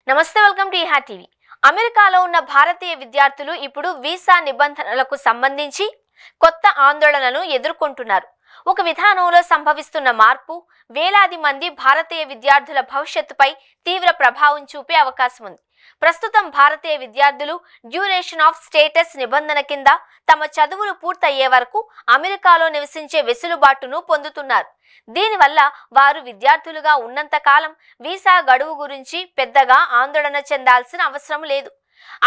నమస్తే, welcome to ఈహా TV. అమెరికాలో ఉన్న భారతీయ విద్యార్థులు ఇప్పుడు వీసా నిబంధనలకు సంబంధించి కొత్త ఆందోళనలను ఎదుర్కొంటున్నారు. ఒక విధానంలో సంభవిస్తున్న మార్పు వేలాది మంది భారతీయ విద్యార్థుల భవిష్యత్తుపై తీవ్ర ప్రభావం చూపే అవకాశం ఉంది. ప్రస్తుతం భారతీయ విద్యార్థులు డ్యూరేషన్ ఆఫ్ స్టేటస్ నిబంధన కింద తమ చదువులు పూర్తయ్యే వరకు అమెరికాలో నివసించే వెసులుబాటును పొందుతున్నారు. దీనివల్ల వారు విద్యార్థులుగా ఉన్నంత కాలం వీసా గడువు గురించి పెద్దగా ఆందోళన చెందాల్సిన అవసరం లేదు.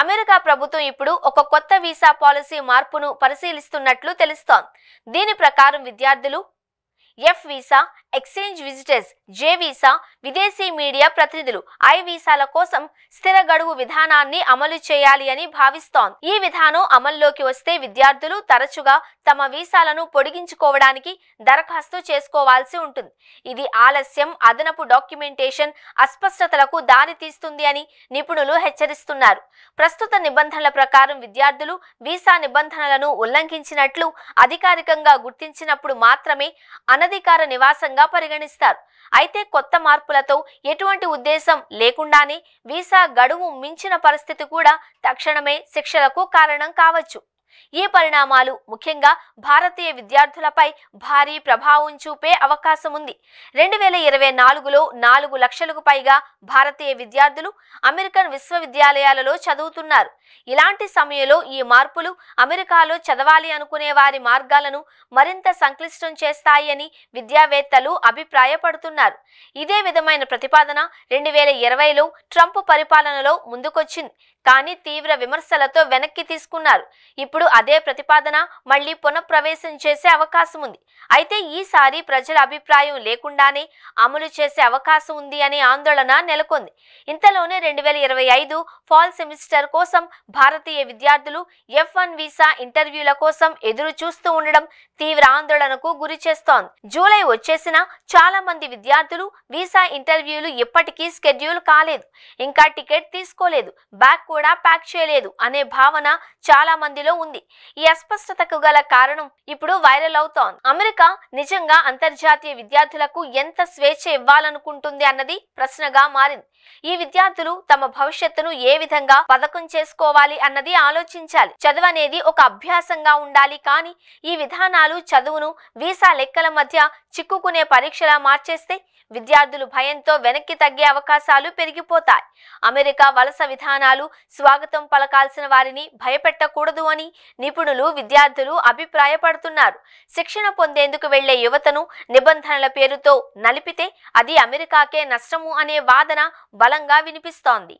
అమెరికా ప్రభుత్వం ఇప్పుడు ఒక కొత్త వీసా పాలసీ మార్పును పరిశీలిస్తున్నట్లు తెలుస్తోంది. దీని ప్రకారం విద్యార్థులు ఎఫ్ వీసా, ఎక్స్చేంజ్ విజిటర్స్, జే వీసా, విదేశీ మీడియా ప్రతినిధులు, ఐ వీసాల కోసం స్థిర గడువు విధానాన్ని అమలు చేయాలి అని భావిస్తోంది. ఈ విధానం అమల్లోకి వస్తే విద్యార్థులు తరచుగా తమ వీసాలను పొడిగించుకోవడానికి దరఖాస్తు చేసుకోవాల్సి ఉంటుంది. ఇది ఆలస్యం, అదనపు డాక్యుమెంటేషన్, అస్పష్టతలకు దారితీస్తుంది అని నిపుణులు హెచ్చరిస్తున్నారు. ప్రస్తుత నిబంధనల ప్రకారం విద్యార్థులు వీసా నిబంధనలను ఉల్లంఘించినట్లు అధికారికంగా గుర్తించినప్పుడు మాత్రమే అనధికార నివాసంగా పరిగణిస్తారు. అయితే కొత్త మార్పులతో ఎటువంటి ఉద్దేశం లేకుండానే వీసా గడువు మించిన పరిస్థితి కూడా తక్షణమే శిక్షలకు కారణం కావచ్చు. ఈ పరిణామాలు ముఖ్యంగా భారతీయ విద్యార్థులపై భారీ ప్రభావం చూపే అవకాశం ఉంది. 2024లో 4 లక్షలకు పైగా భారతీయ విద్యార్థులు అమెరికన్ విశ్వవిద్యాలయాలలో చదువుతున్నారు. ఇలాంటి సమయంలో ఈ మార్పులు అమెరికాలో చదవాలి అనుకునే వారి మార్గాలను మరింత సంక్లిష్టం చేస్తాయి అని విద్యావేత్తలు అభిప్రాయపడుతున్నారు. ఇదే విధమైన ప్రతిపాదన 2020లో ట్రంప్ పరిపాలనలో ముందుకొచ్చింది. కానీ తీవ్ర విమర్శలతో వెనక్కి తీసుకున్నారు. ఇప్పుడు అదే ప్రతిపాదన మళ్లీ పునఃప్రవేశం చేసే అవకాశం ఉంది. అయితే ఈసారి ప్రజల అభిప్రాయం లేకుండానే అమలు చేసే అవకాశం ఉంది అనే ఆందోళన నెలకొంది. ఇంతలోనే 2025 ఫాల్ సెమిస్టర్ కోసం భారతీయ విద్యార్థులు F1 వీసా ఇంటర్వ్యూల కోసం ఎదురు చూస్తూ ఉండడం తీవ్ర ఆందోళనకు గురి చేస్తోంది. జూలై వచ్చేసినా చాలా మంది విద్యార్థులు వీసా ఇంటర్వ్యూలు ఇప్పటికీ షెడ్యూల్ కాలేదు, ఇంకా టికెట్ తీసుకోలేదు, బ్యాగ్ కూడా ప్యాక్ చేయలేదు అనే భావన చాలా మందిలో ఉంది. ఈ అస్పష్టతకు గల కారణం ఇప్పుడు వైరల్ అవుతోంది. అమెరికా నిజంగా అంతర్జాతీయ విద్యార్థులకు ఎంత స్వేచ్ఛ ఇవ్వాలనుకుంటుంది అన్నది ప్రశ్నగా మారింది. ఈ విద్యార్థులు తమ భవిష్యత్తును ఏ విధంగా పథకం చేసుకోవాలి అన్నది ఆలోచించాలి. చదువు అనేది ఒక అభ్యాసంగా ఉండాలి. కానీ ఈ విధానాలు చదువును వీసా లెక్కల మధ్య చిక్కుకునే పరీక్షలా మార్చేస్తే విద్యార్థులు భయంతో వెనక్కి తగ్గే అవకాశాలు పెరిగిపోతాయి. అమెరికా వలస విధానాలు స్వాగతం పలకాల్సిన వారిని భయపెట్టకూడదు అని నిపుణులు, విద్యార్థులు అభిప్రాయపడుతున్నారు. శిక్షణ పొందేందుకు వెళ్లే యువతను నిబంధనల పేరుతో నలిపితే అది అమెరికాకే నష్టము అనే వాదన బలంగా వినిపిస్తోంది.